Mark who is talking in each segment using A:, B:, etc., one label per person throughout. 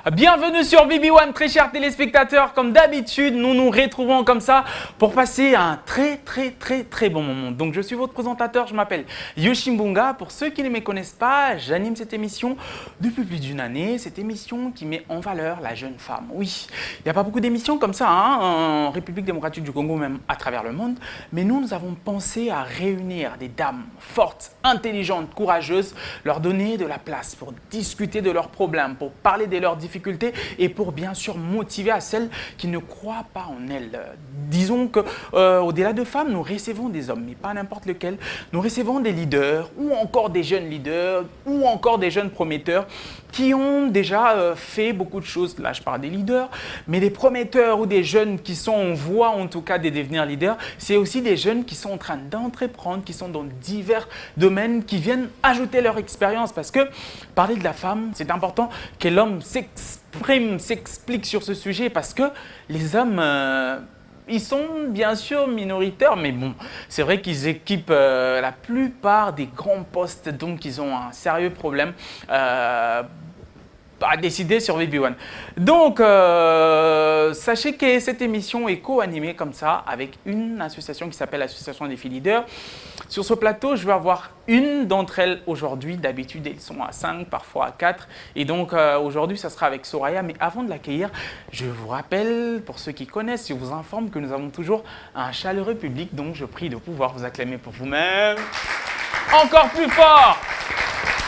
A: Bienvenue sur BB1, très chers téléspectateurs. Comme d'habitude, nous nous retrouvons comme ça pour passer un très bon moment. Donc, je suis votre présentateur, je m'appelle Yoshimbunga. Pour ceux qui ne me connaissent pas, j'anime cette émission depuis plus d'une année. Cette émission qui met en valeur la jeune femme. Oui, il n'y a pas beaucoup d'émissions comme ça en République démocratique du Congo, même à travers le monde. Mais nous avons pensé à réunir des dames fortes, intelligentes, courageuses, leur donner de la place pour discuter de leurs problèmes, pour parler de leurs difficultés et pour bien sûr motiver à celles qui ne croient pas en elles. Disons que au-delà de femmes, nous recevons des hommes, mais pas n'importe lequel. Nous recevons des leaders ou encore des jeunes leaders ou encore des jeunes prometteurs qui ont déjà fait beaucoup de choses. Là, je parle des leaders, mais des prometteurs ou des jeunes qui sont en voie en tout cas de devenir leaders, c'est aussi des jeunes qui sont en train d'entreprendre, qui sont dans divers domaines, qui viennent ajouter leur expérience parce que parler de la femme, c'est important que l'homme s'exprime, s'explique sur ce sujet parce que les hommes, ils sont bien sûr minoritaires, mais bon, c'est vrai qu'ils équipent la plupart des grands postes, donc ils ont un sérieux problème à décider sur BB1. Donc, sachez que cette émission est co-animée comme ça avec une association qui s'appelle l'Association des filles leaders. Sur ce plateau, je vais avoir une d'entre elles aujourd'hui. D'habitude, elles sont à 5, parfois à 4. Et donc, aujourd'hui, ça sera avec Soraya. Mais avant de l'accueillir, je vous rappelle, pour ceux qui connaissent, je vous informe que nous avons toujours un chaleureux public. Donc, je prie de pouvoir vous acclamer pour vous-même. Encore plus fort!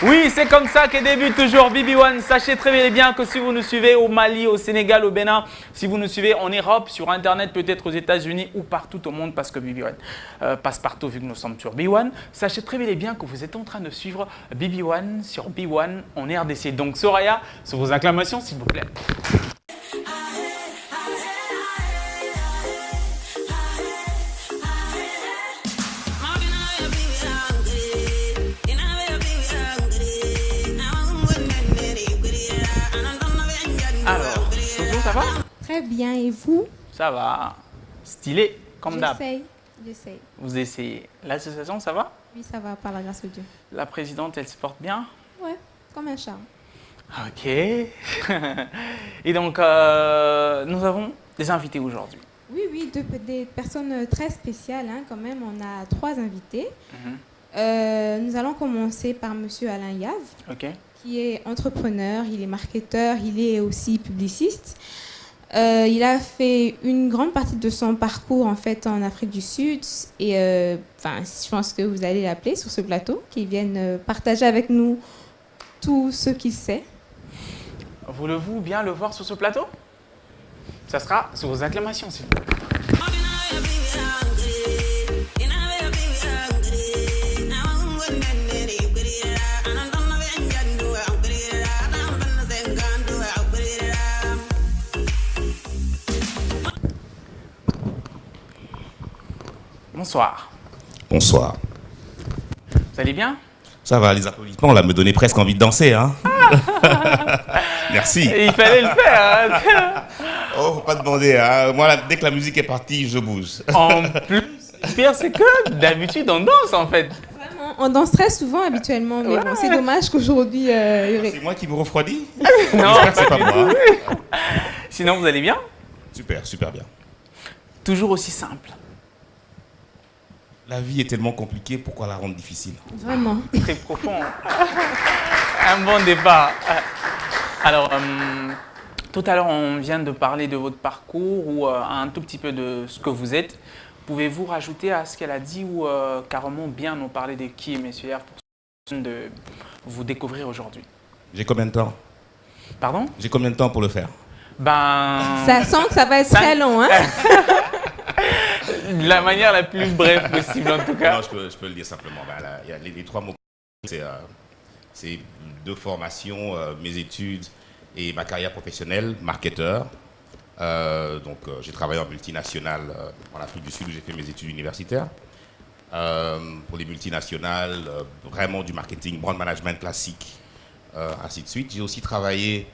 A: Oui, c'est comme ça que débute toujours BB1. Sachez très bien que si vous nous suivez au Mali, au Sénégal, au Bénin, si vous nous suivez en Europe, sur Internet, peut-être aux États-Unis ou partout au monde, parce que BB1 passe partout vu que nous sommes sur B1, sachez très bien que vous êtes en train de suivre BB1 sur B1 en RDC. Donc Soraya, sous vos acclamations, s'il vous plaît. Alors, Soso, ça va?
B: Très bien, et vous?
A: Ça va. Stylé, comme d'hab.
B: J'essaye.
A: Vous essayez. L'association, ça va?
B: Oui, ça va, par la grâce de Dieu.
A: La présidente, elle se porte bien?
B: Ouais, comme un charme.
A: Ok. Et donc, nous avons des invités aujourd'hui.
B: Oui, des personnes très spéciales, hein, quand même. On a 3 invités. Nous allons commencer par Monsieur Alain Yave.
A: Ok.
B: Qui est entrepreneur, il est marketeur, il est aussi publiciste. Il a fait une grande partie de son parcours en fait en Afrique du Sud et je pense que vous allez l'appeler sur ce plateau, qu'il vienne partager avec nous tout ce qu'il sait.
A: Voulez-vous bien le voir sur ce plateau? Ça sera sous vos acclamations, s'il vous plaît. Bonsoir.
C: Bonsoir.
A: Vous allez bien?
C: Ça va, les applaudissements, là, me donnaient presque envie de danser, hein. Merci.
A: Et il fallait le faire. Hein.
C: Oh, faut pas demander, hein. Moi, là, dès que la musique est partie, je bouge.
A: En plus, le pire, c'est que d'habitude, on danse, en fait.
B: Vraiment, on danse très souvent habituellement, mais bon, c'est dommage qu'aujourd'hui...
C: C'est moi qui vous refroidis?
A: Non,
C: j'espère que c'est pas moi.
A: Sinon, vous allez bien?
C: Super bien.
A: Toujours aussi simple.
C: La vie est tellement compliquée, pourquoi la rendre difficile?
B: Vraiment.
A: Très profond. Un bon départ. Alors, tout à l'heure, on vient de parler de votre parcours ou un tout petit peu de ce que vous êtes. Pouvez-vous rajouter à ce qu'elle a dit ou carrément bien nous parler de qui est Monsieur Yave pour de vous découvrir aujourd'hui?
C: J'ai combien de temps?
A: Pardon?
C: J'ai combien de temps pour le faire?
B: Ça sent que ça va être très long, hein?
A: De la manière la plus brève possible, en tout cas.
C: Non, je peux le dire simplement. Là, il y a les 3 mots. C'est 2 formations, mes études et ma carrière professionnelle, marketeur. J'ai travaillé en multinationale en Afrique du Sud où j'ai fait mes études universitaires. Pour les multinationales, vraiment du marketing, brand management classique, ainsi de suite. J'ai aussi travaillé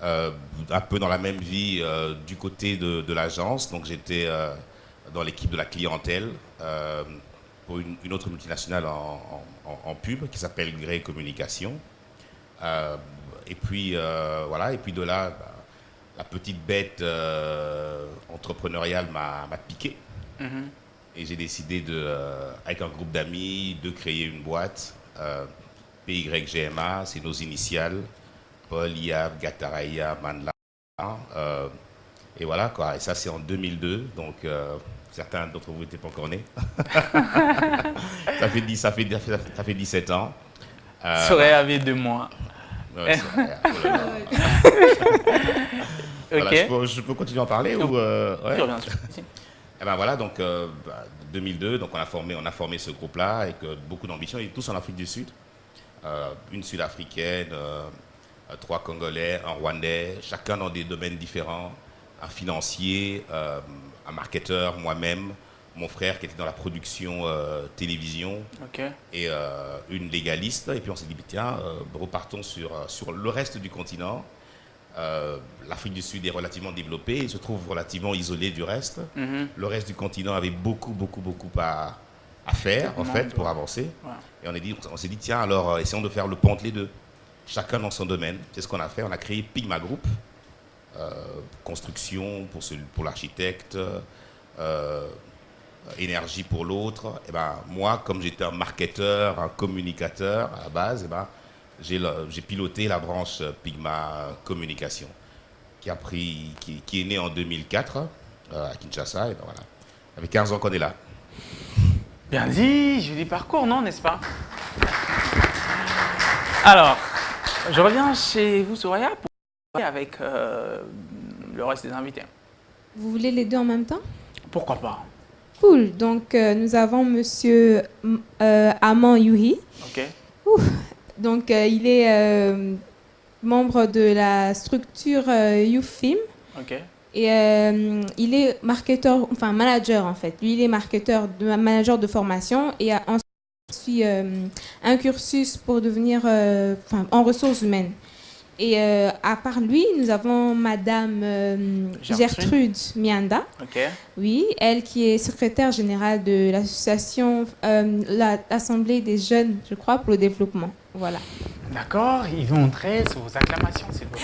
C: un peu dans la même vie du côté de l'agence. Donc j'étais dans l'équipe de la clientèle pour une autre multinationale en pub qui s'appelle Grey Communication. et puis voilà, et puis de là, bah, la petite bête entrepreneuriale m'a piqué. Et j'ai décidé avec un groupe d'amis de créer une boîte, PYGMA, c'est nos initiales, Paul, Yab, Gataraya, Manla. Et voilà quoi, et ça c'est en 2002, donc certains d'entre vous n'étaient pas encore nés. ça fait 17 ans.
A: Serait avait 2 mois.
C: Ouais, oh là là.
A: Ok.
C: Voilà, je peux continuer à en parler ou ouais.
A: Bien sûr.
C: Et ben voilà, donc 2002, donc on a formé ce groupe-là avec beaucoup d'ambition, et tous en Afrique du Sud. Une Sud-Africaine, 3 Congolais, un Rwandais, chacun dans des domaines différents, un financier, un marketeur, moi-même, mon frère qui était dans la production télévision, et une légaliste. Et puis on s'est dit, tiens, repartons sur le reste du continent. L'Afrique du Sud est relativement développée, il se trouve relativement isolé du reste. Le reste du continent avait beaucoup à faire en fait pour avancer. Et on s'est dit tiens, alors essayons de faire le pont entre les deux, chacun dans son domaine. C'est ce qu'on a fait. On a créé Pigma Group, construction pour l'architecte, énergie pour l'autre. Et ben moi, comme j'étais un marketeur, un communicateur à la base, et ben j'ai piloté la branche Pigma Communication, qui est née en 2004 à Kinshasa. Et ben voilà, ça fait 15 ans qu'on est là.
A: Bien dit, joli parcours, non, n'est-ce pas? Alors, je reviens chez vous, Soraya, pour parler avec le reste des invités.
B: Vous voulez les deux en même temps?
A: Pourquoi pas?
B: Cool. Donc, nous avons Monsieur Aman Yuhi.
A: Ok.
B: Donc, il est membre de la structure YouFilm.
A: Ok.
B: Et il est marketeur, enfin manager en fait. Lui, il est manager de formation et a ensuite suivi un cursus pour devenir en ressources humaines. Et à part lui, nous avons Madame Gertrude Mianda.
A: Ok.
B: Oui, elle qui est secrétaire générale de l'association, l'Assemblée des jeunes, je crois, pour le développement. Voilà.
A: D'accord, ils vont entrer sous vos acclamations, s'il vous plaît.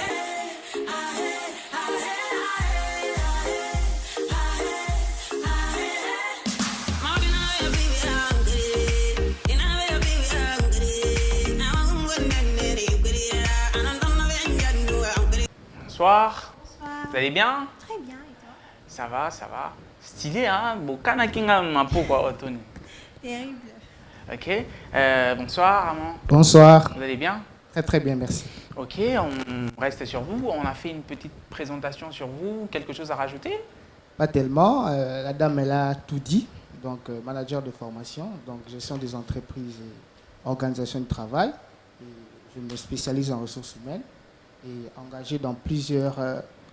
A: Bonsoir.
D: Bonsoir.
A: Vous allez bien?
D: Très bien, et toi?
A: Ça va, ça va. Stylé, hein? Bokana kinga mapo quoi, Tony.
D: Terrible.
A: Ok. Bonsoir, Armand.
E: Bonsoir.
A: Vous allez bien?
E: Très très bien, merci.
A: Ok, on reste sur vous. On a fait une petite présentation sur vous. Quelque chose à rajouter?
E: Pas tellement. La dame, elle a tout dit. Donc, manager de formation, donc gestion des entreprises et organisation du travail. Et je me spécialise en ressources humaines et engagé dans plusieurs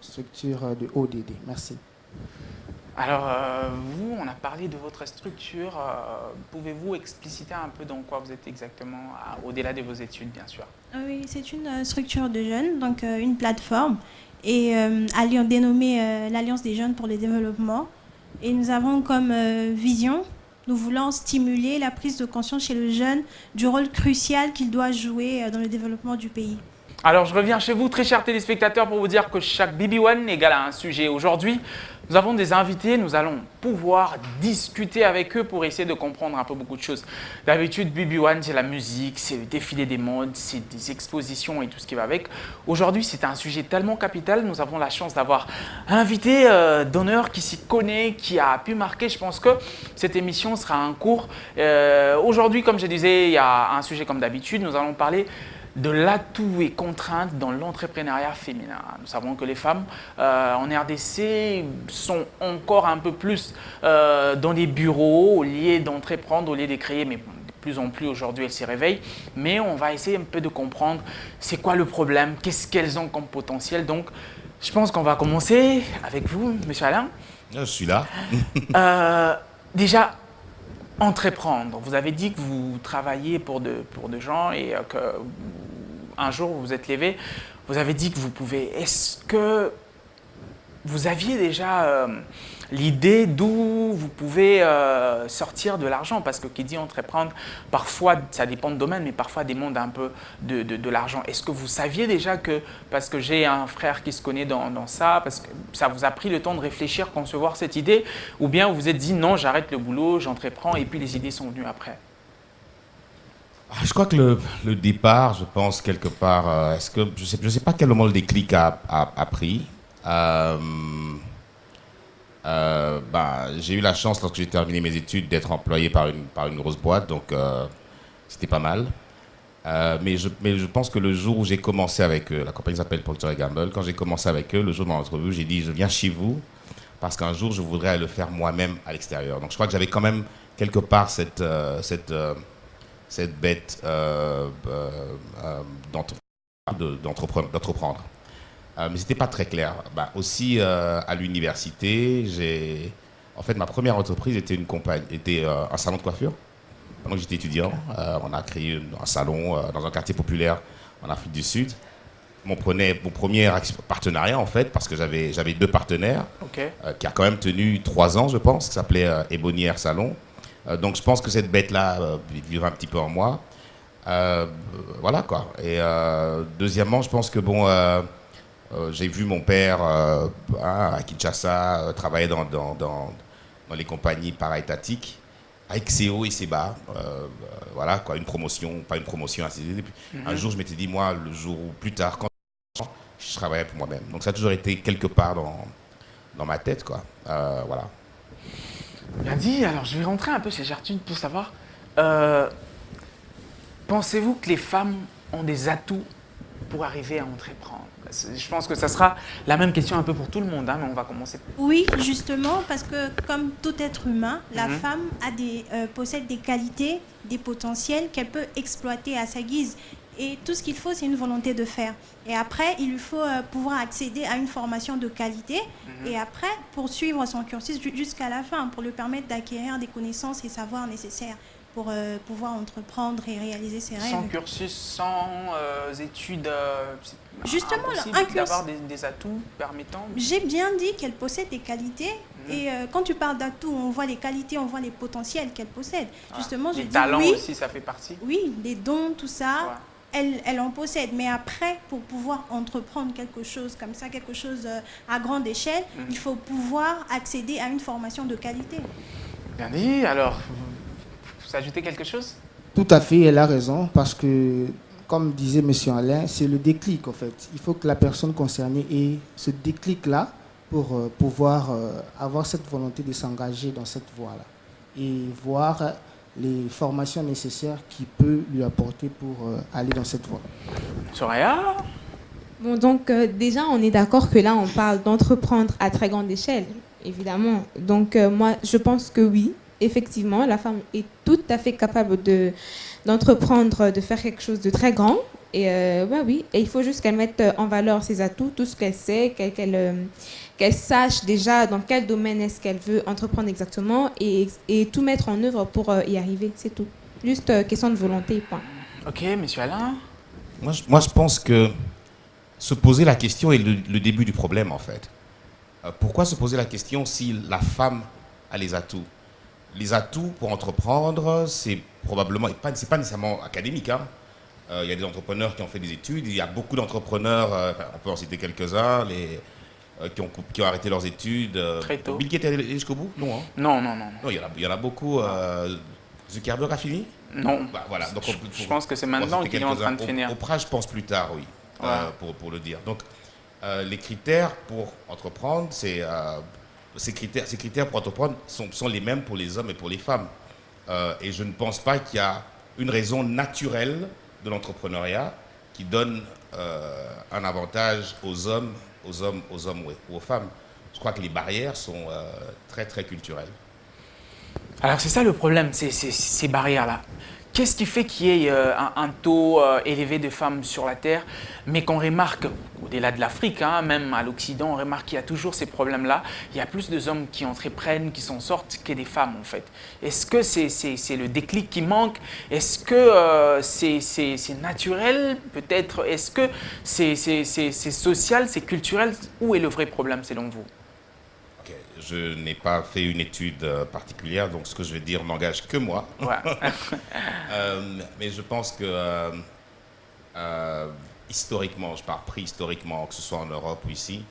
E: structures de ODD. Merci.
A: Alors, vous, on a parlé de votre structure. Pouvez-vous expliciter un peu dans quoi vous êtes exactement, au-delà de vos études, bien sûr?
D: Oui, c'est une structure de jeunes, donc une plateforme, et dénommée l'Alliance des jeunes pour le développement. Et nous avons comme vision, nous voulons stimuler la prise de conscience chez le jeune du rôle crucial qu'il doit jouer dans le développement du pays.
A: Alors, je reviens chez vous, très chers téléspectateurs, pour vous dire que chaque BB1 égale à un sujet. Aujourd'hui, nous avons des invités, nous allons pouvoir discuter avec eux pour essayer de comprendre un peu beaucoup de choses. D'habitude, BB1, c'est la musique, c'est le défilé des modes, c'est des expositions et tout ce qui va avec. Aujourd'hui, c'est un sujet tellement capital, nous avons la chance d'avoir un invité d'honneur qui s'y connaît, qui a pu marquer. Je pense que cette émission sera un cours. Aujourd'hui, comme je disais, il y a un sujet comme d'habitude, nous allons parler de l'atout et contrainte dans l'entrepreneuriat féminin. Nous savons que les femmes en RDC sont encore un peu plus dans les bureaux, au lieu d'entreprendre, au lieu de créer, mais de plus en plus aujourd'hui elles s'y réveillent. Mais on va essayer un peu de comprendre c'est quoi le problème, qu'est-ce qu'elles ont comme potentiel. Donc je pense qu'on va commencer avec vous, monsieur Alain.
C: Je suis là.
A: Déjà, entreprendre. Vous avez dit que vous travaillez pour de gens et que un jour vous vous êtes levé, vous avez dit que vous pouvez. Est-ce que vous aviez déjà l'idée d'où vous pouvez sortir de l'argent, parce que qui dit entreprendre, parfois ça dépend de domaine, mais parfois demande un peu de l'argent. Est-ce que vous saviez déjà que, parce que j'ai un frère qui se connaît dans ça, parce que ça vous a pris le temps de réfléchir, concevoir cette idée, ou bien vous vous êtes dit non, j'arrête le boulot, j'entreprends, et puis les idées sont venues après?
C: Je crois que le départ, je pense quelque part, je sais pas quel moment le déclic a pris. J'ai eu la chance, lorsque j'ai terminé mes études, d'être employé par une grosse boîte, donc c'était pas mal. Mais je pense que le jour où j'ai commencé avec eux, la compagnie s'appelle Procter & Gamble, quand j'ai commencé avec eux, le jour de mon entrevue, j'ai dit je viens chez vous parce qu'un jour je voudrais le faire moi-même à l'extérieur. Donc je crois que j'avais quand même quelque part cette bête d'entreprendre. Mais c'était pas très clair. Aussi à l'université, en fait ma première entreprise était un salon de coiffure. Pendant que j'étais étudiant, on a créé un salon dans un quartier populaire en Afrique du Sud. Mon premier partenariat en fait, parce que j'avais 2 partenaires, qui a quand même tenu 3 ans je pense, qui s'appelait Ebonière Salon. Donc je pense que cette bête-là vivra un petit peu en moi. Voilà quoi. Et deuxièmement, je pense que j'ai vu mon père à Kinshasa travailler dans les compagnies para-étatiques avec ses hauts et ses bas. Voilà quoi, une promotion, pas une promotion. Un jour, je m'étais dit, moi, le jour ou plus tard, quand je travaillais pour moi-même. Donc ça a toujours été quelque part dans ma tête quoi. Voilà.
A: Bien dit. Alors, je vais rentrer un peu chez Gertrude pour savoir, pensez-vous que les femmes ont des atouts pour arriver à entreprendre? Je pense que ça sera la même question un peu pour tout le monde, hein, mais on va commencer.
D: Oui, justement, parce que comme tout être humain, la femme possède des qualités, des potentiels qu'elle peut exploiter à sa guise. Et tout ce qu'il faut, c'est une volonté de faire. Et après, il lui faut pouvoir accéder à une formation de qualité et après poursuivre son cursus jusqu'à la fin pour lui permettre d'acquérir des connaissances et savoirs nécessaires pour pouvoir entreprendre et réaliser ses rêves.
A: Sans cursus, sans études,
D: justement,
A: un cursus d'avoir des atouts permettant...
D: J'ai bien dit qu'elle possède des qualités. Et quand tu parles d'atouts, on voit les qualités, on voit les potentiels qu'elle possède. Justement, j'ai dit
A: talents
D: oui,
A: aussi, ça fait partie.
D: Oui, les dons, tout ça.
A: Ouais.
D: Elle en possède, mais après, pour pouvoir entreprendre quelque chose comme ça, quelque chose à grande échelle, il faut pouvoir accéder à une formation de qualité.
A: Bien dit. Alors, vous ajoutez quelque chose?
E: Tout à fait, elle a raison, parce que, comme disait M. Alain, c'est le déclic en fait. Il faut que la personne concernée ait ce déclic-là pour pouvoir avoir cette volonté de s'engager dans cette voie-là et voir les formations nécessaires qu'il peut lui apporter pour aller dans cette voie.
A: Soraya?
B: Bon, donc déjà, on est d'accord que là, on parle d'entreprendre à très grande échelle, évidemment. Donc moi, je pense que oui, effectivement, la femme est tout à fait capable d'entreprendre, de faire quelque chose de très grand. Et oui, et il faut juste qu'elle mette en valeur ses atouts, tout ce qu'elle sait, qu'elle sache déjà dans quel domaine est-ce qu'elle veut entreprendre exactement et tout mettre en œuvre pour y arriver, c'est tout. Juste question de volonté, point.
A: Ok, monsieur Alain?
C: Moi, je pense que se poser la question est le début du problème, en fait. Pourquoi se poser la question si la femme a les atouts? Les atouts pour entreprendre, c'est probablement, c'est pas nécessairement académique, hein. Il y a des entrepreneurs qui ont fait des études, il y a beaucoup d'entrepreneurs, on peut en citer quelques-uns, qui ont arrêté leurs études.
A: Très tôt.
C: Bill Gates est allé jusqu'au bout? Non, hein.
A: Non.
C: Non, il y en a beaucoup. Zuckerberg a fini?
A: Non.
C: Voilà. Donc
A: je pense que c'est maintenant qu'il est en train de finir.
C: Oprah, je pense plus tard, oui, pour le dire. Donc, les critères pour entreprendre, ces critères pour entreprendre sont les mêmes pour les hommes et pour les femmes. Et je ne pense pas qu'il y a une raison naturelle de l'entrepreneuriat qui donne un avantage aux hommes ou aux femmes. Je crois que les barrières sont très, très culturelles.
A: Alors c'est ça le problème, ces barrières-là. qu'est-ce qui fait qu'il y ait un taux élevé de femmes sur la Terre, mais qu'on remarque, au-delà de l'Afrique, hein, même à l'Occident, on remarque qu'il y a toujours ces problèmes-là. Il y a plus d'hommes qui entreprennent, qui s'en sortent, que des femmes, en fait. Est-ce que c'est le déclic qui manque? Est-ce que c'est naturel, peut-être? Est-ce que c'est social, c'est culturel? Où est le vrai problème, selon vous?
C: Ok, je n'ai pas fait une étude particulière, donc ce que je vais dire n'engage que moi.
A: Ouais.
C: Mais je pense que historiquement, je parle préhistoriquement, que ce soit en Europe ou ici,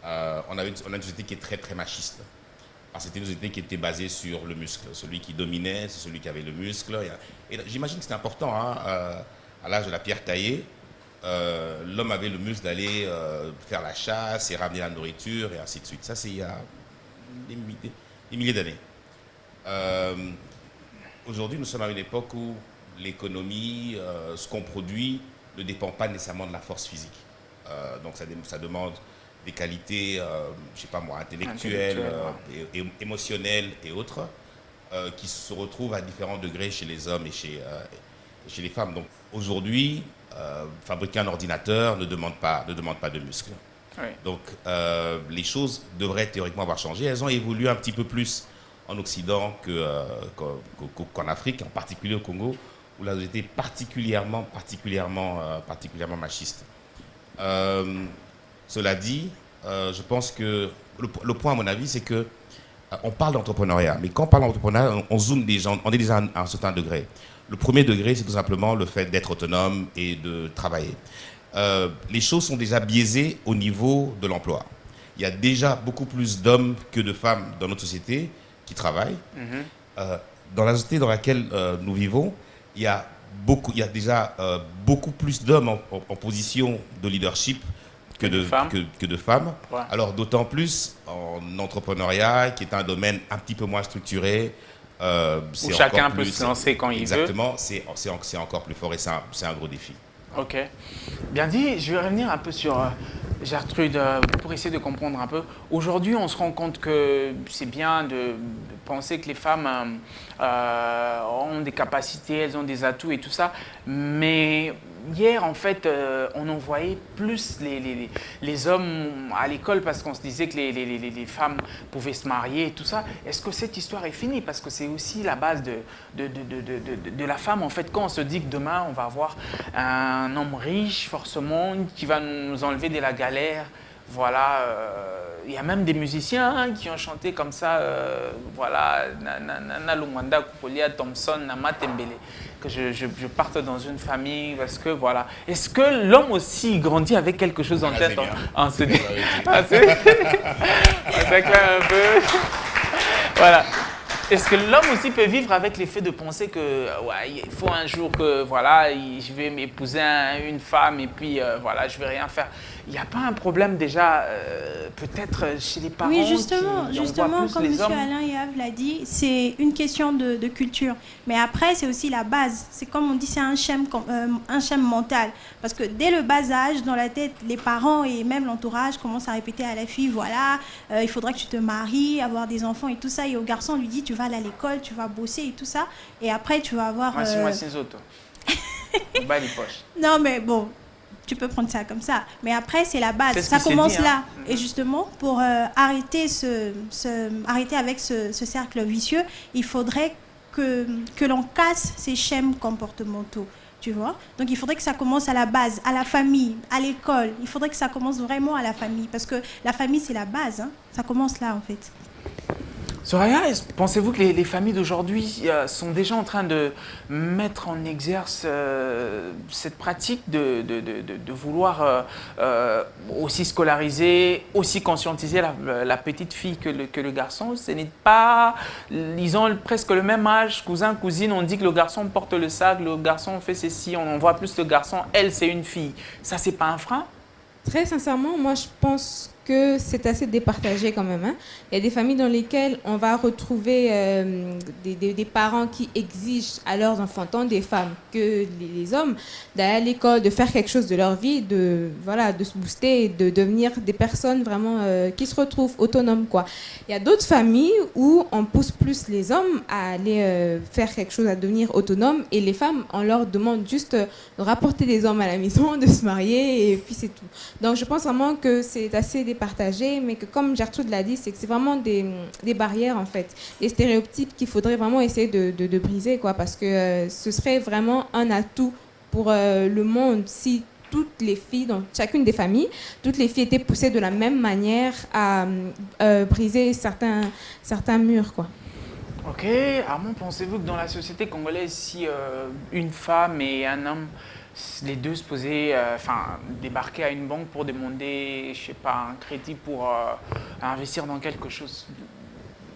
C: on a une société qui est très très machiste. Alors, c'était une société qui était basée sur le muscle. Celui qui dominait, c'est celui qui avait le muscle. Et j'imagine que c'était important, hein, à l'âge de la pierre taillée. L'homme avait le muscle d'aller faire la chasse et ramener la nourriture et ainsi de suite. Ça, c'est il y a des milliers d'années. Aujourd'hui, nous sommes à une époque où l'économie, ce qu'on produit, ne dépend pas nécessairement de la force physique. Donc ça demande des qualités, je sais pas moi, intellectuelles, émotionnelles et autres, qui se retrouvent à différents degrés chez les hommes et chez les femmes. Donc aujourd'hui, fabriquer un ordinateur ne demande pas de muscles.
A: Oui.
C: Donc les choses devraient théoriquement avoir changé. Elles ont évolué un petit peu plus en Occident qu'en Afrique, en particulier au Congo, où la société est particulièrement machiste. Cela dit, je pense que le point à mon avis, c'est que on parle d'entrepreneuriat, mais quand on parle d'entrepreneuriat, on zoome déjà, on est déjà à un certain degré. Le premier degré, c'est tout simplement le fait d'être autonome et de travailler. Les choses sont déjà biaisées au niveau de l'emploi. Il y a déjà beaucoup plus d'hommes que de femmes dans notre société qui travaillent. Dans la société dans laquelle nous vivons, il y a déjà beaucoup plus d'hommes en position de leadership que de femmes.
A: Ouais.
C: Alors d'autant plus en entrepreneuriat, qui est un domaine un petit peu moins structuré.
A: Où chacun peut se lancer quand il veut.
C: Exactement, c'est encore plus fort et c'est un gros défi.
A: Ok. Bien dit, je vais revenir un peu sur Gertrude pour essayer de comprendre un peu. Aujourd'hui, on se rend compte que c'est bien de penser que les femmes ont des capacités, elles ont des atouts et tout ça. Mais hier, en fait, on envoyait plus les hommes à l'école parce qu'on se disait que les femmes pouvaient se marier et tout ça. Est-ce que cette histoire est finie? Parce que c'est aussi la base de la femme. En fait, quand on se dit que demain, on va avoir un homme riche, forcément, qui va nous enlever de la galère. Voilà, il y a même des musiciens qui ont chanté comme ça, voilà, Nana Lumwanda, Kupolia, Thompson, Nama Tembele, que je parte dans une famille, parce que voilà. Est-ce que l'homme aussi grandit avec quelque chose en tête en se dit, ça claire un peu. Voilà. Est-ce que l'homme aussi peut vivre avec l'effet de penser que ouais, il faut un jour que voilà, je vais m'épouser une femme et puis voilà, je vais rien faire. Il n'y a pas un problème déjà peut-être chez les parents?
D: Oui, justement, comme M.
A: hommes.
D: Alain Yav l'a dit, c'est une question de culture. Mais après, c'est aussi la base. C'est comme on dit, c'est un schème mental. Parce que dès le bas âge, dans la tête, les parents et même l'entourage commencent à répéter à la fille, voilà, il faudrait que tu te maries, avoir des enfants et tout ça. Et au garçon, on lui dit, tu vas aller à l'école, tu vas bosser et tout ça. Et après, tu vas avoir... Non, mais bon... Tu peux prendre ça comme ça. Mais après, c'est la base. Ça commence là. Et justement, pour arrêter avec ce cercle vicieux, il faudrait que l'on casse ces schèmes comportementaux. Tu vois? Donc, il faudrait que ça commence à la base, à la famille, à l'école. Il faudrait que ça commence vraiment à la famille. Parce que la famille, c'est la base. Hein. Ça commence là, en fait.
A: Soraya, pensez-vous que les familles d'aujourd'hui sont déjà en train de mettre en exerce cette pratique de vouloir aussi scolariser, aussi conscientiser la petite fille que le garçon? Ce n'est pas... Ils ont presque le même âge, cousin, cousine, on dit que le garçon porte le sac, le garçon fait ceci, on en voit plus le garçon, elle c'est une fille. Ça, c'est pas un frein?
B: Très sincèrement, moi je pense que c'est assez départagé quand même, hein. Il y a des familles dans lesquelles on va retrouver des parents qui exigent à leurs enfants, tant des femmes que les hommes, d'aller à l'école, de faire quelque chose de leur vie, de se booster, de devenir des personnes vraiment qui se retrouvent autonomes, quoi. Il y a d'autres familles où on pousse plus les hommes à aller faire quelque chose, à devenir autonomes, et les femmes, on leur demande juste de rapporter des hommes à la maison, de se marier, et puis c'est tout. Donc je pense vraiment que c'est assez départagé, mais que comme Gertrude l'a dit, c'est que c'est vraiment des barrières en fait, des stéréotypes qu'il faudrait vraiment essayer de briser, quoi, parce que ce serait vraiment un atout pour le monde si toutes les filles, dans chacune des familles, toutes les filles étaient poussées de la même manière à briser certains murs, quoi.
A: Ok, Armand, pensez-vous que dans la société congolaise, si une femme et un homme, les deux se posaient, débarquaient à une banque pour demander, je sais pas, un crédit pour investir dans quelque chose,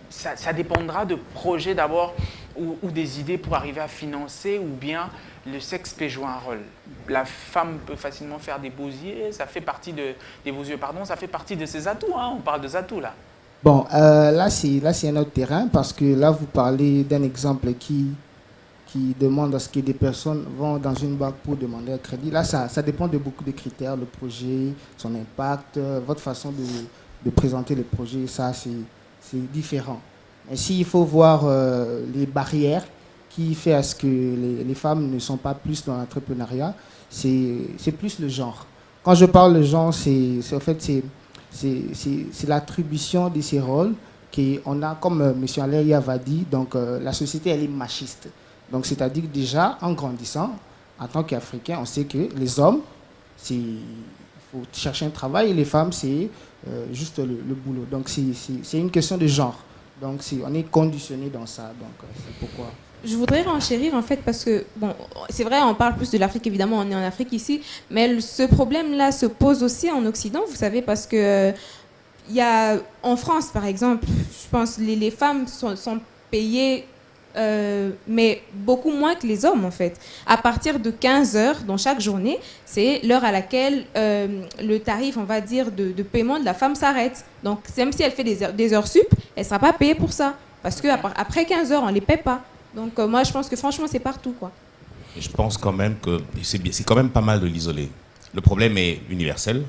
A: ça dépendra de projets d'abord ou des idées pour arriver à financer, ou bien le sexe peut jouer un rôle. La femme peut facilement faire des beaux yeux, ça fait partie ça fait partie de ses atouts, hein, on parle de atouts là.
E: Bon, là c'est un autre terrain parce que là vous parlez d'un exemple qui demande à ce que des personnes vont dans une banque pour demander un crédit. Là, ça dépend de beaucoup de critères, le projet, son impact, votre façon de présenter le projet, ça c'est différent. Mais s'il faut voir les barrières qui fait à ce que les femmes ne sont pas plus dans l'entrepreneuriat, c'est plus le genre. Quand je parle de genre, c'est l'attribution de ces rôles qu'on a, comme M. Aleya va dit, donc la société elle est machiste. Donc c'est-à-dire que déjà, en grandissant, en tant qu'Africain, on sait que les hommes, il faut chercher un travail, et les femmes, c'est juste le boulot. Donc c'est une question de genre. Donc on est conditionné dans ça. Donc c'est pourquoi.
B: Je voudrais renchérir en fait parce que, bon, c'est vrai, on parle plus de l'Afrique, évidemment, on est en Afrique ici, mais ce problème-là se pose aussi en Occident, vous savez, parce que il y a, en France, par exemple, je pense que les femmes sont payées, mais beaucoup moins que les hommes, en fait. À partir de 15 heures dans chaque journée, c'est l'heure à laquelle le tarif, on va dire, de paiement de la femme s'arrête. Donc, même si elle fait des heures sup, elle ne sera pas payée pour ça. Parce qu'après 15 heures, on ne les paie pas. Donc moi je pense que franchement c'est partout, quoi.
C: Et je pense quand même que c'est quand même pas mal de l'isoler. Le problème est universel.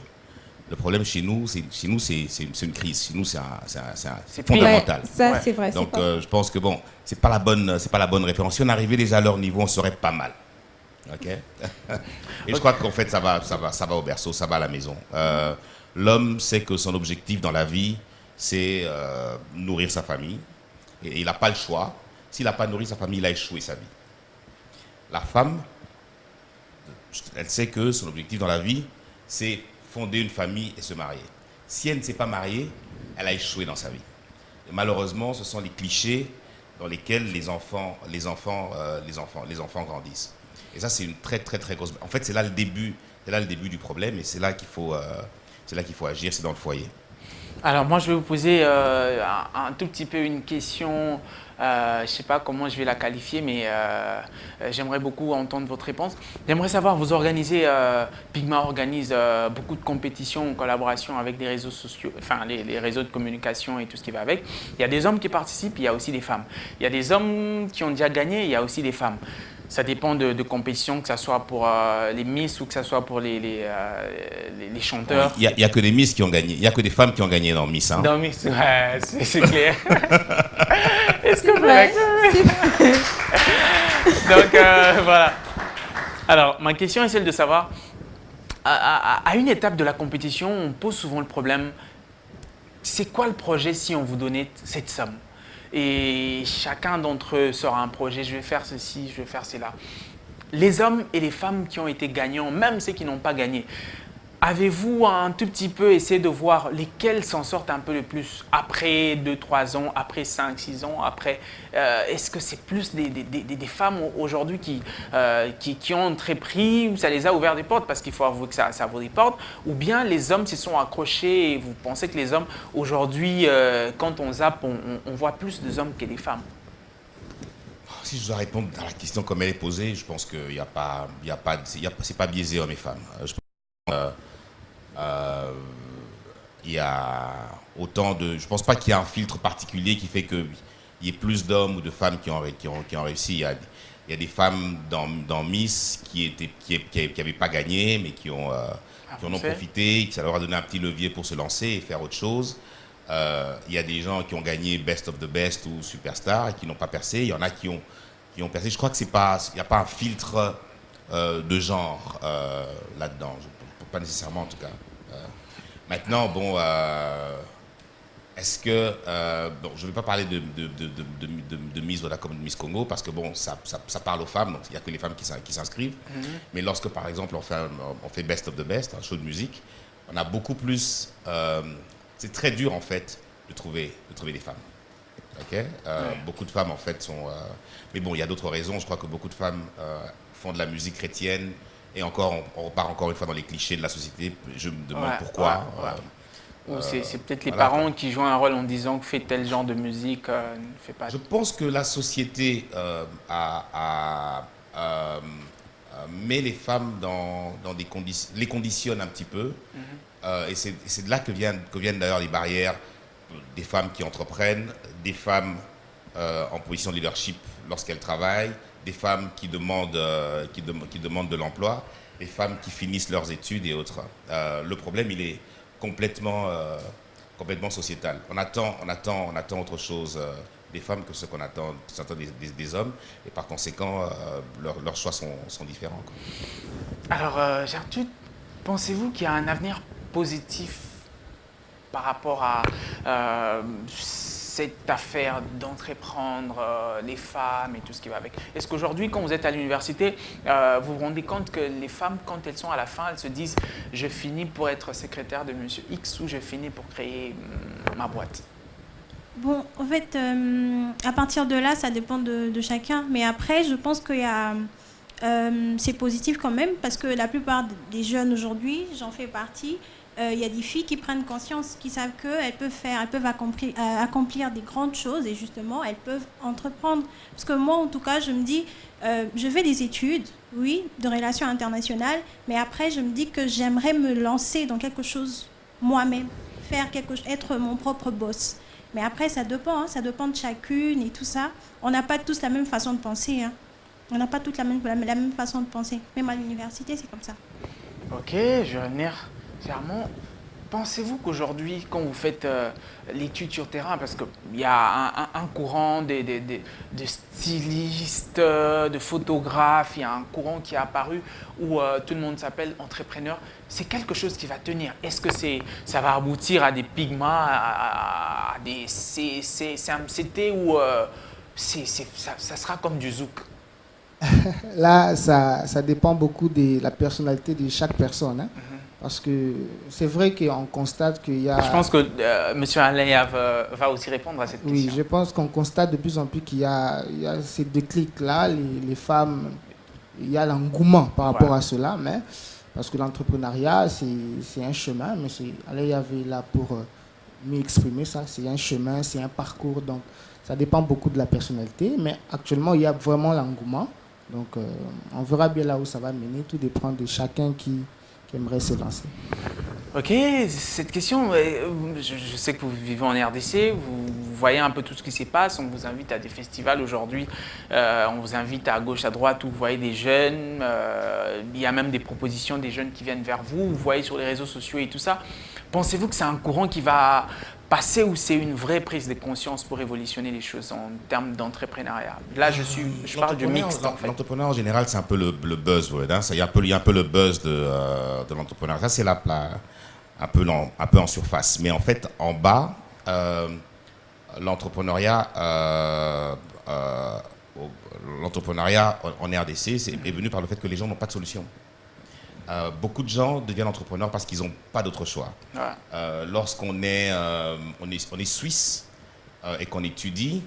C: Le problème chez nous c'est une crise. Chez nous c'est fondamental.
B: Ouais, ça c'est vrai.
C: Donc je pense que bon, c'est pas la bonne référence. Si on arrivait déjà à leur niveau, on serait pas mal. Ok. Et je crois qu'en fait ça va au berceau, ça va à la maison. L'homme sait que son objectif dans la vie c'est nourrir sa famille et il n'a pas le choix. S'il n'a pas nourri sa famille, il a échoué sa vie. La femme, elle sait que son objectif dans la vie, c'est fonder une famille et se marier. Si elle ne s'est pas mariée, elle a échoué dans sa vie. Et malheureusement, ce sont les clichés dans lesquels les enfants grandissent. Et ça, c'est une très, très, très grosse... En fait, c'est là le début du problème, et c'est là qu'il faut agir, c'est dans le foyer.
A: Alors moi, je vais vous poser un tout petit peu une question. Je ne sais pas comment je vais la qualifier, mais j'aimerais beaucoup entendre votre réponse. J'aimerais savoir, vous organisez, Pigma organise beaucoup de compétitions en collaboration avec des réseaux sociaux, enfin les réseaux de communication et tout ce qui va avec. Il y a des hommes qui participent, il y a aussi des femmes. Il y a des hommes qui ont déjà gagné, il y a aussi des femmes. Ça dépend de compétitions, que ce soit pour les Miss ou que ce soit pour les chanteurs.
C: Il n'y a que des Miss qui ont gagné. Il n'y a que des femmes qui ont gagné dans Miss. Hein.
A: Dans Miss, ouais, c'est clair. Est-ce que
B: vrai.
A: Donc, voilà. Alors, ma question est celle de savoir, à une étape de la compétition, on pose souvent le problème, c'est quoi le projet si on vous donnait cette somme ? Et chacun d'entre eux sort un projet, je vais faire ceci, je vais faire cela. Les hommes et les femmes qui ont été gagnants, même ceux qui n'ont pas gagné, avez-vous un tout petit peu essayé de voir lesquels s'en sortent un peu le plus après 2-3 ans, après 5-6 ans, après est-ce que c'est plus des femmes aujourd'hui qui ont entrepris, ou ça les a ouvert des portes parce qu'il faut avouer que ça ouvre des portes, ou bien les hommes se sont accrochés et vous pensez que les hommes aujourd'hui, quand on zappe, on voit plus de hommes que des femmes?
C: Si je dois répondre à la question comme elle est posée, je pense que c'est pas biaisé hommes et femmes. il y a autant de... Je ne pense pas qu'il y ait un filtre particulier qui fait qu'il y ait plus d'hommes ou de femmes qui ont réussi. Il y a des femmes dans Miss qui n'avaient pas gagné, mais qui en ont profité, ça leur a donné un petit levier pour se lancer et faire autre chose. Il y a des gens qui ont gagné Best of the Best ou Superstar et qui n'ont pas percé. Il y en a qui ont percé. Je crois qu'il n'y a pas un filtre de genre là-dedans. Pas nécessairement en tout cas. Maintenant, bon, est-ce que... bon, je ne vais pas parler de Miss Voda comme de Miss Congo parce que bon, ça parle aux femmes, donc il n'y a que les femmes qui s'inscrivent. Mais lorsque, par exemple, on fait Best of the Best, un show de musique, on a beaucoup plus... c'est très dur, en fait, de trouver des femmes. Okay? Beaucoup de femmes, en fait, sont... mais bon, il y a d'autres raisons. Je crois que beaucoup de femmes font de la musique chrétienne. Et encore, on repart encore une fois dans les clichés de la société. Je me demande pourquoi.
A: Ou c'est peut-être les parents qui jouent un rôle en disant que fais tel genre de musique, ne fais pas.
C: Je pense que la société met les femmes dans des conditions, les conditionne un petit peu. Et c'est de là que viennent d'ailleurs les barrières des femmes qui entreprennent, des femmes en position de leadership lorsqu'elles travaillent, des femmes qui demandent de l'emploi, des femmes qui finissent leurs études et autres. Le problème, il est complètement sociétal. On attend autre chose des femmes que ce qu'on attend des hommes, et par conséquent, leurs choix sont différents. Quoi.
A: Alors, Gertrude, pensez-vous qu'il y a un avenir positif par rapport à cette affaire d'entreprendre les femmes et tout ce qui va avec? Est-ce qu'aujourd'hui, quand vous êtes à l'université, vous vous rendez compte que les femmes, quand elles sont à la fin, elles se disent « je finis pour être secrétaire de Monsieur X » ou « je finis pour créer ma boîte » ?
D: Bon, en fait, à partir de là, ça dépend de chacun. Mais après, je pense qu'il y a... c'est positif quand même, parce que la plupart des jeunes aujourd'hui, j'en fais partie, il y a des filles qui prennent conscience, qui savent qu'elles peuvent accomplir des grandes choses et justement, elles peuvent entreprendre. Parce que moi, en tout cas, je me dis, je fais des études, oui, de relations internationales, mais après, je me dis que j'aimerais me lancer dans quelque chose moi-même, être mon propre boss. Mais après, ça dépend de chacune et tout ça. On n'a pas tous la même façon de penser, hein. On n'a pas toutes la même façon de penser. Même à l'université, c'est comme ça.
A: Ok, je vais revenir. Clairement, pensez-vous qu'aujourd'hui, quand vous faites l'étude sur terrain, parce qu'il y a un courant de stylistes, de photographes, il y a un courant qui est apparu où tout le monde s'appelle entrepreneur, c'est quelque chose qui va tenir. Est-ce que ça va aboutir à des pigmas, à des CMCT ou ça sera comme du zouk?
E: Là, ça dépend beaucoup de la personnalité de chaque personne. Hein. Parce que c'est vrai qu'on constate qu'il y a...
A: Je pense que M. Alain va aussi répondre à cette question.
E: Oui, je pense qu'on constate de plus en plus qu'il y a ces déclics-là. Les femmes, il y a l'engouement par rapport à cela. Mais, parce que l'entrepreneuriat, c'est un chemin. Mais Alain avait là pour mieux exprimer ça. C'est un chemin, c'est un parcours. Donc, ça dépend beaucoup de la personnalité. Mais actuellement, il y a vraiment l'engouement. Donc, on verra bien là où ça va mener. Tout dépend de chacun qui aimerait se lancer.
A: Ok, cette question, je sais que vous vivez en RDC, vous voyez un peu tout ce qui se passe, on vous invite à des festivals aujourd'hui, on vous invite à gauche, à droite, où vous voyez des jeunes, il y a même des propositions des jeunes qui viennent vers vous, vous voyez sur les réseaux sociaux et tout ça. Pensez-vous que c'est un courant qui va passer ou c'est une vraie prise de conscience pour révolutionner les choses en termes d'entrepreneuriat? Là, je parle du mixte, en fait.
C: L'entrepreneur, en général, c'est un peu le buzzword. Hein. Il y a un peu le buzz de l'entrepreneuriat. Ça, c'est un peu en surface. Mais en fait, en bas, l'entrepreneuriat en RDC est venu par le fait que les gens n'ont pas de solution. Beaucoup de gens deviennent entrepreneurs parce qu'ils n'ont pas d'autre choix. Ouais. Lorsqu'on est suisse et qu'on étudie,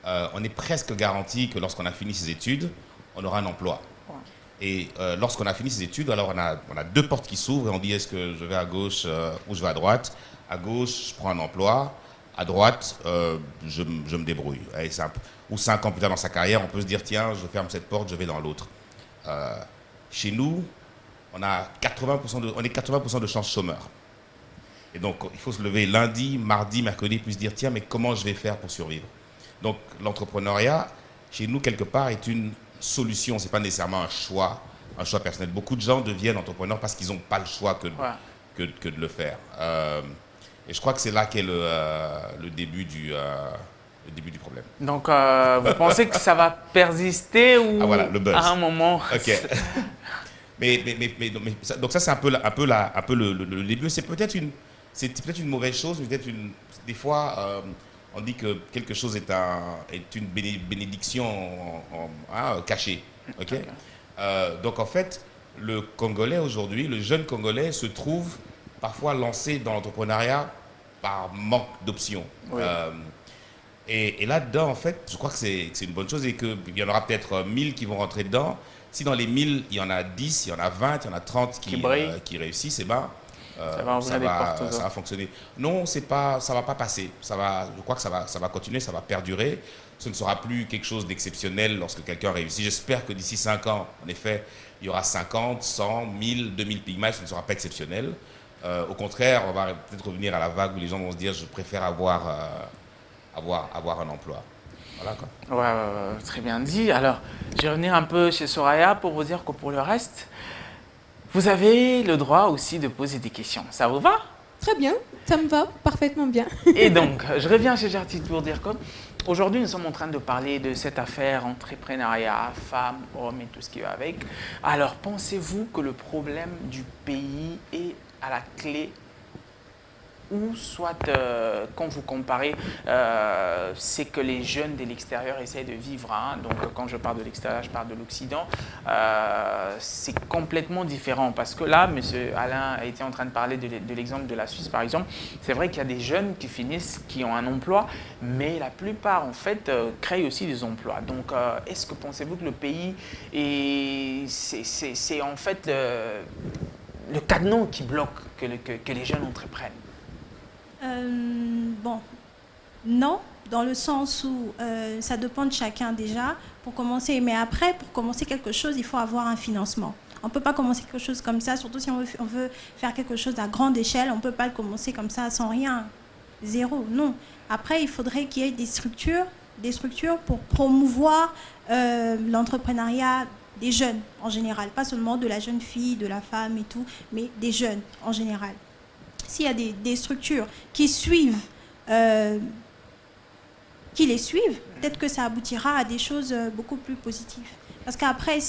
C: on est presque garanti que lorsqu'on a fini ses études, on aura un emploi. Ouais. Et lorsqu'on a fini ses études, alors on a deux portes qui s'ouvrent et on dit est-ce que je vais à gauche ou je vais à droite. À gauche, je prends un emploi. À droite, je me débrouille. Ou 5 ans plus tard dans sa carrière, on peut se dire tiens, je ferme cette porte, je vais dans l'autre. Chez nous, on est 80% de chance chômeur. Et donc, il faut se lever lundi, mardi, mercredi, puis se dire, tiens, mais comment je vais faire pour survivre? Donc, l'entrepreneuriat, chez nous, quelque part, est une solution. Ce n'est pas nécessairement un choix personnel. Beaucoup de gens deviennent entrepreneurs parce qu'ils n'ont pas le choix que de le faire. Et je crois que c'est là qu'est le début du problème.
A: Donc, vous pensez que ça va persister ou
C: voilà, le buzz.
A: à un moment
C: Ok. Donc ça, c'est un peu le début. C'est peut-être une mauvaise chose, mais des fois, on dit que quelque chose est une bénédiction cachée. Okay? Donc en fait, le Congolais aujourd'hui, le jeune Congolais se trouve parfois lancé dans l'entrepreneuriat par manque d'options.
A: Oui.
C: Et là-dedans, en fait, je crois que c'est une bonne chose et qu'il y en aura peut-être 1000 qui vont rentrer dedans. Si dans les 1000, il y en a 10, il y en a 20, il y en a 30 qui réussissent, eh ben, ça va fonctionner. Non, ça ne va pas passer. Je crois que ça va continuer, ça va perdurer. Ce ne sera plus quelque chose d'exceptionnel lorsque quelqu'un réussit. J'espère que d'ici 5 ans, en effet, il y aura 50, 100, 1000, 2000 pygmées, ce ne sera pas exceptionnel. Au contraire, on va peut-être revenir à la vague où les gens vont se dire je préfère avoir un emploi. Voilà quoi.
A: Ouais, très bien dit. Alors, je vais revenir un peu chez Soraya pour vous dire que pour le reste, vous avez le droit aussi de poser des questions. Ça vous va?
B: Très bien, ça me va parfaitement bien.
A: Et donc, je reviens chez Jartit pour dire comme aujourd'hui, nous sommes en train de parler de cette affaire entrepreneuriat, femmes, hommes et tout ce qui va avec. Alors, pensez-vous que le problème du pays est à la clé ou soit, quand vous comparez, c'est que les jeunes de l'extérieur essayent de vivre. Hein. Donc, quand je parle de l'extérieur, je parle de l'Occident. C'est complètement différent parce que là, M. Alain a été en train de parler de l'exemple de la Suisse, par exemple. C'est vrai qu'il y a des jeunes qui finissent, qui ont un emploi, mais la plupart, en fait, créent aussi des emplois. Donc, est-ce que pensez-vous que le pays, c'est en fait le cadenas qui bloque que les jeunes entreprennent?
D: Bon, non, dans le sens où ça dépend de chacun déjà pour commencer. Mais après, pour commencer quelque chose, il faut avoir un financement. On ne peut pas commencer quelque chose comme ça, surtout si on veut faire quelque chose à grande échelle. On ne peut pas le commencer comme ça sans rien, zéro, non. Après, il faudrait qu'il y ait des structures pour promouvoir l'entrepreneuriat des jeunes en général. Pas seulement de la jeune fille, de la femme et tout, mais des jeunes en général. S'il y a des structures qui les suivent, peut-être que ça aboutira à des choses beaucoup plus positives. Parce qu'après,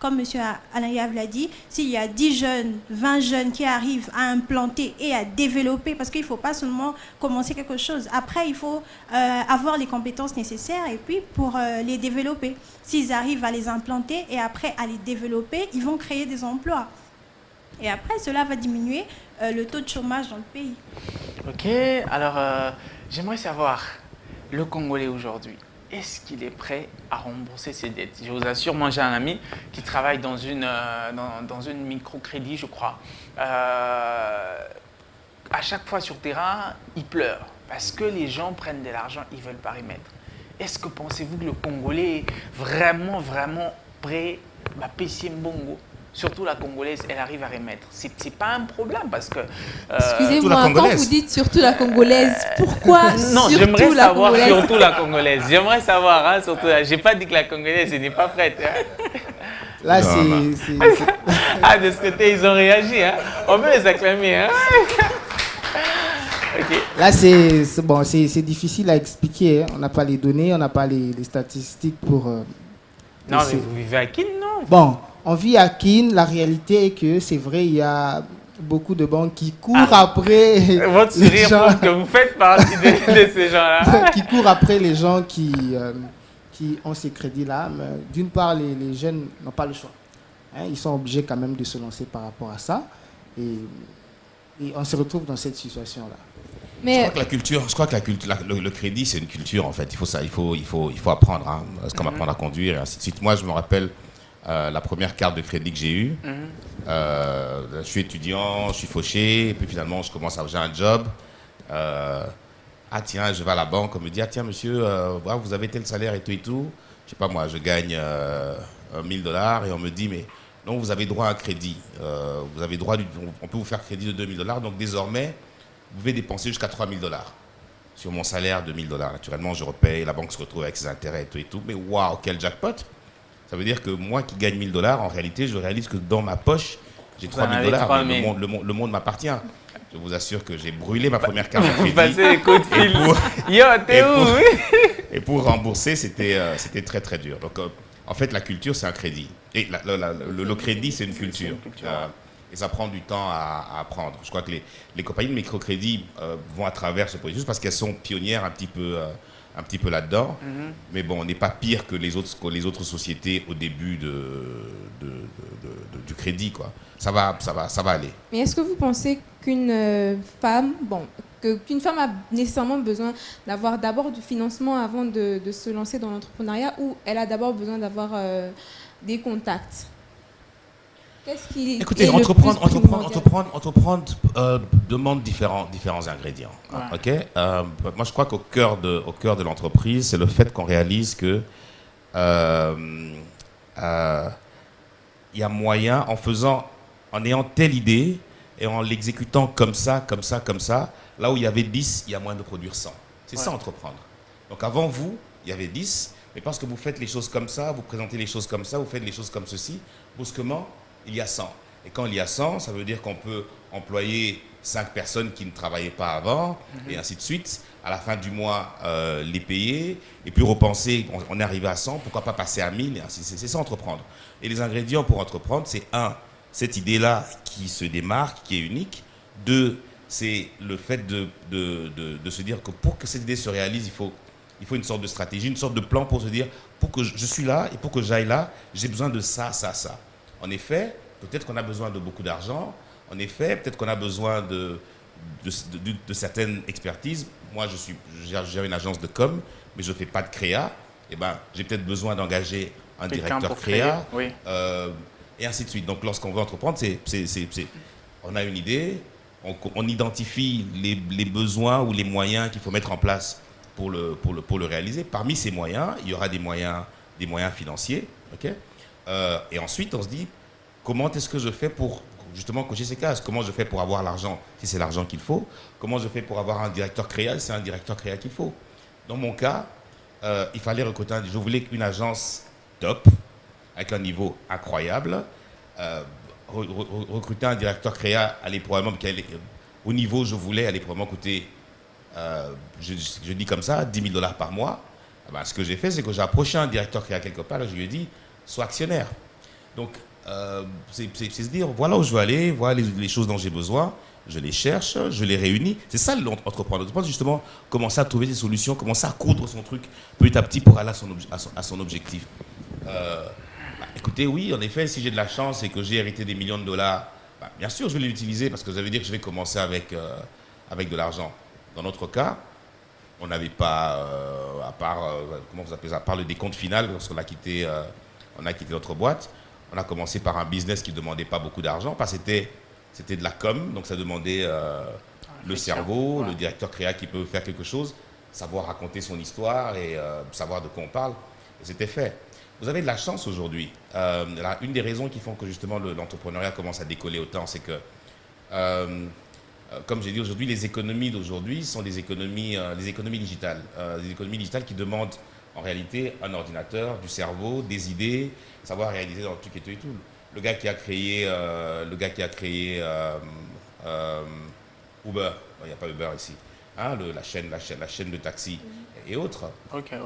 D: comme M. Alain Yav l'a dit, s'il y a 10 jeunes, 20 jeunes qui arrivent à implanter et à développer, parce qu'il ne faut pas seulement commencer quelque chose. Après, il faut avoir les compétences nécessaires et puis pour les développer. S'ils arrivent à les implanter et après à les développer, ils vont créer des emplois. Et après, cela va diminuer le taux de chômage dans le pays. Ok,
A: alors j'aimerais savoir, le Congolais aujourd'hui, est-ce qu'il est prêt à rembourser ses dettes? Je vous assure, moi j'ai un ami qui travaille dans une microcrédit, je crois. À chaque fois sur terrain, il pleure parce que les gens prennent de l'argent, ils ne veulent pas remettre. Est-ce que pensez-vous que le Congolais est vraiment prêt à payer Mbongo? Surtout la Congolaise, elle arrive à remettre. C'est pas un problème parce que...
B: Excusez-moi, quand vous dites surtout la Congolaise, pourquoi
A: non, j'aimerais
B: la
A: savoir
B: Congolaise?
A: surtout la Congolaise. J'aimerais savoir, hein, surtout... J'ai pas dit que la Congolaise n'est pas prête. Hein.
E: Là,
A: Ah, de ce côté, ils ont réagi. Hein. On peut les acclamer. Hein. Okay.
E: Là, c'est difficile à expliquer. Hein. On n'a pas les données, on n'a pas les statistiques pour...
A: non, mais vous vivez à Kin, non?
E: Bon, on vit à Kin. La réalité est que c'est vrai, il y a beaucoup de banques qui courent après...
A: Votre sourire prouve que vous faites partie de ces gens-là.
E: Qui courent après les gens qui ont ces crédits-là. D'une part, les jeunes n'ont pas le choix. Hein, ils sont obligés quand même de se lancer par rapport à ça. Et on se retrouve dans cette situation-là.
B: Mais
C: je crois que le crédit, c'est une culture en fait. Il faut apprendre. Hein. C'est comme apprendre à conduire et ainsi de suite. Moi, je me rappelle la première carte de crédit que j'ai eue. Je suis étudiant, je suis fauché, et puis finalement, j'ai un job. Ah tiens, je vais à la banque, on me dit, ah tiens monsieur, vous avez tel salaire et tout. Je sais pas moi, je gagne $1000 et on me dit, mais non, vous avez droit à un crédit. On peut vous faire crédit de $2000. Donc désormais, vous pouvez dépenser jusqu'à 3 000 $. Sur mon salaire de 1 000 $. Naturellement, je repaye, la banque se retrouve avec ses intérêts et tout. Mais waouh, quel jackpot! Ça veut dire que moi qui gagne 1 000 $, en réalité, je réalise que dans ma poche, j'ai 3 000 $. Le monde m'appartient. Je vous assure que j'ai brûlé ma première carte de crédit.
A: Vous passez les coups de fil. Yo, t'es où?
C: Et pour rembourser, c'était très très dur. Donc, en fait, la culture, c'est un crédit. Et le crédit, c'est une culture. Et ça prend du temps à apprendre. Je crois que les compagnies de microcrédit vont à travers ce processus parce qu'elles sont pionnières un petit peu là-dedans. Mais bon, on n'est pas pire que les autres sociétés au début du crédit, quoi. Ça va aller.
B: Mais est-ce que vous pensez qu'une femme a nécessairement besoin d'avoir d'abord du financement avant de se lancer dans l'entrepreneuriat, ou elle a d'abord besoin d'avoir des contacts?
C: Écoutez, entreprendre demande différents ingrédients.
A: Ouais.
C: Ok. Moi, je crois qu'au cœur de l'entreprise, c'est le fait qu'on réalise que il y a moyen, en ayant telle idée et en l'exécutant comme ça, là où il y avait 10, il y a moyen de produire 100. C'est ça, entreprendre. Donc avant vous, il y avait 10, mais parce que vous faites les choses comme ça, vous présentez les choses comme ça, vous faites les choses comme ceci, brusquement, il y a 100. Et quand il y a 100, ça veut dire qu'on peut employer 5 personnes qui ne travaillaient pas avant, et ainsi de suite. À la fin du mois, les payer, et puis repenser, on est arrivé à 100, pourquoi pas passer à 1000, c'est ça, entreprendre. Et les ingrédients pour entreprendre, c'est 1, cette idée-là qui se démarque, qui est unique. 2, c'est le fait de se dire que pour que cette idée se réalise, il faut une sorte de stratégie, une sorte de plan pour se dire, pour que je suis là et pour que j'aille là, j'ai besoin de ça. En effet, peut-être qu'on a besoin de beaucoup d'argent. En effet, peut-être qu'on a besoin de certaines expertises. Moi, j'ai une agence de com, mais je ne fais pas de créa. Eh ben, j'ai peut-être besoin d'engager un directeur créa,
A: oui.
C: Et ainsi de suite. Donc, lorsqu'on veut entreprendre, on a une idée, on identifie les besoins ou les moyens qu'il faut mettre en place pour le réaliser. Parmi ces moyens, il y aura des moyens financiers. Okay. Et ensuite, on se dit, comment est-ce que je fais pour justement cocher ces cases? Comment je fais pour avoir l'argent, si c'est l'argent qu'il faut? Comment je fais pour avoir un directeur créa, si c'est un directeur créa qu'il faut? Dans mon cas, il fallait recruter je voulais une agence top, avec un niveau incroyable. Recruter un directeur créa allait probablement, au niveau je voulais, allait probablement coûter, je dis comme ça, 10 000 $ par mois. Ben, ce que j'ai fait, c'est que j'ai approché un directeur créa quelque part et je lui ai dit, sois actionnaire. Donc, c'est se dire, voilà où je veux aller, voilà les choses dont j'ai besoin, je les cherche, je les réunis. C'est ça l'entreprendre. Je pense justement commencer à trouver des solutions, commencer à coudre son truc petit à petit pour aller à son objectif. Écoutez, oui, en effet, si j'ai de la chance et que j'ai hérité des millions de dollars, bien sûr, je vais les utiliser parce que ça veut dire que je vais commencer avec de l'argent. Dans notre cas, on n'avait pas, à part, comment vous appelez ça, à part le décompte final, lorsqu'on a quitté notre boîte, on a commencé par un business qui ne demandait pas beaucoup d'argent, parce que c'était de la com, donc ça demandait le cerveau, le directeur créa qui peut faire quelque chose, savoir raconter son histoire et savoir de quoi on parle. Et c'était fait. Vous avez de la chance aujourd'hui. Une des raisons qui font que justement l'entrepreneuriat commence à décoller autant, c'est que, comme j'ai dit aujourd'hui, les économies d'aujourd'hui sont des économies digitales. Des économies digitales qui demandent en réalité un ordinateur, du cerveau, des idées, savoir réaliser dans le truc et tout et tout. Le gars qui a créé Uber, il n'y a pas Uber ici, hein, la chaîne de taxi et autres.
A: Okay.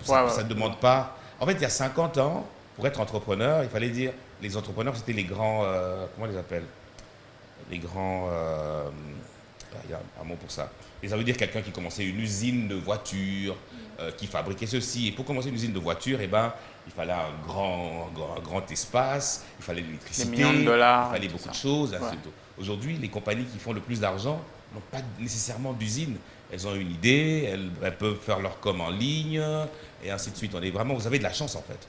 C: Ça ne demande pas. En fait, il y a 50 ans, pour être entrepreneur, il fallait dire, les entrepreneurs, c'était les grands, comment on les appelle? Les grands, il y a un mot pour ça. Et ça veut dire quelqu'un qui commençait une usine de voitures, qui fabriquait ceci. Et pour commencer une usine de voitures, eh ben, il fallait un grand espace, il fallait de l'électricité,
A: des millions de dollars,
C: il fallait beaucoup de choses. Ouais. Aujourd'hui, les compagnies qui font le plus d'argent n'ont pas nécessairement d'usine. Elles ont une idée, elles peuvent faire leur com en ligne, et ainsi de suite. Vous avez de la chance en fait.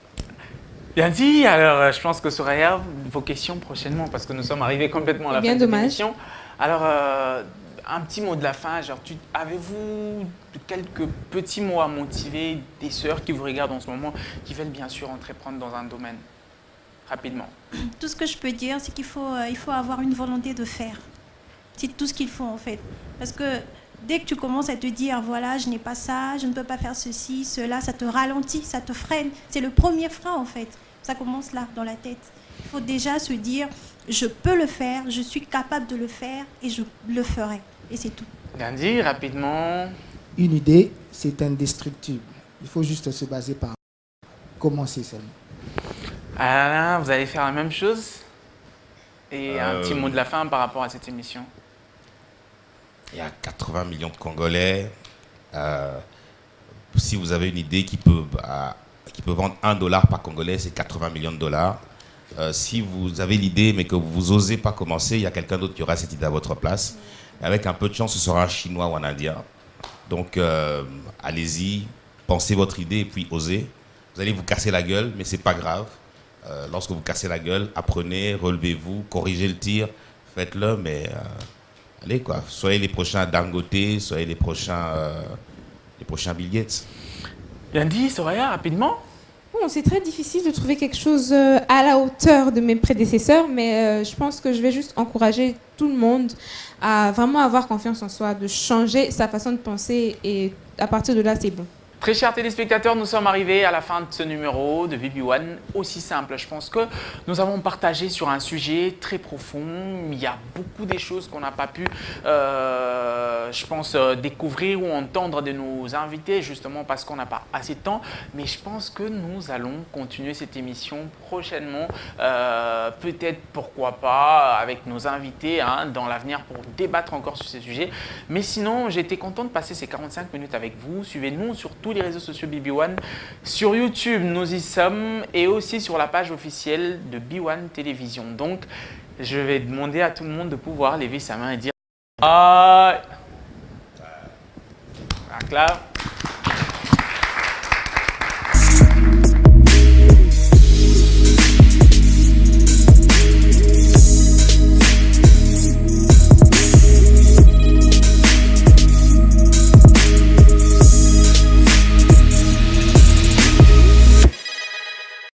A: Bien dit. Alors, je pense que Soraya, vos questions prochainement, parce que nous sommes arrivés complètement à la fin de l'émission. Alors, un petit mot de la fin. Genre, avez-vous quelques petits mots à motiver des sœurs qui vous regardent en ce moment, qui veulent bien sûr entreprendre dans un domaine rapidement?
D: Tout ce que je peux dire, c'est qu'il faut avoir une volonté de faire. c'est tout ce qu'il faut en fait. Parce que dès que tu commences à te dire, voilà, je n'ai pas ça, je ne peux pas faire ceci, cela, ça te ralentit, ça te freine. C'est le premier frein en fait. Ça commence là, dans la tête. Il faut déjà se dire, je peux le faire, je suis capable de le faire et je le ferai. Et c'est tout.
A: Bien dit, rapidement.
E: Une idée, c'est indestructible. Il faut juste se baser par commencer seulement.
A: Alain, vous allez faire la même chose? Et un petit mot de la fin par rapport à cette émission.
C: Il y a 80 millions de Congolais. Si vous avez une idée qui peut vendre $1 par Congolais, c'est 80 millions de dollars. Si vous avez l'idée mais que vous n'osez pas commencer, il y a quelqu'un d'autre qui aura cette idée à votre place. Et avec un peu de chance, ce sera un Chinois ou un Indien. Donc, allez-y, pensez votre idée et puis osez. Vous allez vous casser la gueule, mais ce n'est pas grave. Lorsque vous cassez la gueule, apprenez, relevez-vous, corrigez le tir, faites-le, mais allez quoi. Soyez les prochains Dangote, soyez les prochains Bill Gates.
A: Bien dit, Soraya, rapidement.
B: Bon, c'est très difficile de trouver quelque chose à la hauteur de mes prédécesseurs, mais je pense que je vais juste encourager tout le monde à vraiment avoir confiance en soi, de changer sa façon de penser et à partir de là, c'est bon.
A: Très chers téléspectateurs, nous sommes arrivés à la fin de ce numéro de BB1. Aussi simple, je pense que nous avons partagé sur un sujet très profond. Il y a beaucoup des choses qu'on n'a pas pu, je pense, découvrir ou entendre de nos invités, justement parce qu'on n'a pas assez de temps. Mais je pense que nous allons continuer cette émission prochainement, peut-être, pourquoi pas, avec nos invités hein, dans l'avenir pour débattre encore sur ces sujets. Mais sinon, j'ai été content de passer ces 45 minutes avec vous. Suivez-nous sur tous les réseaux sociaux BB1. Sur YouTube, nous y sommes et aussi sur la page officielle de B1 Télévision. Donc, je vais demander à tout le monde de pouvoir lever sa main et dire « Aïe ». Là.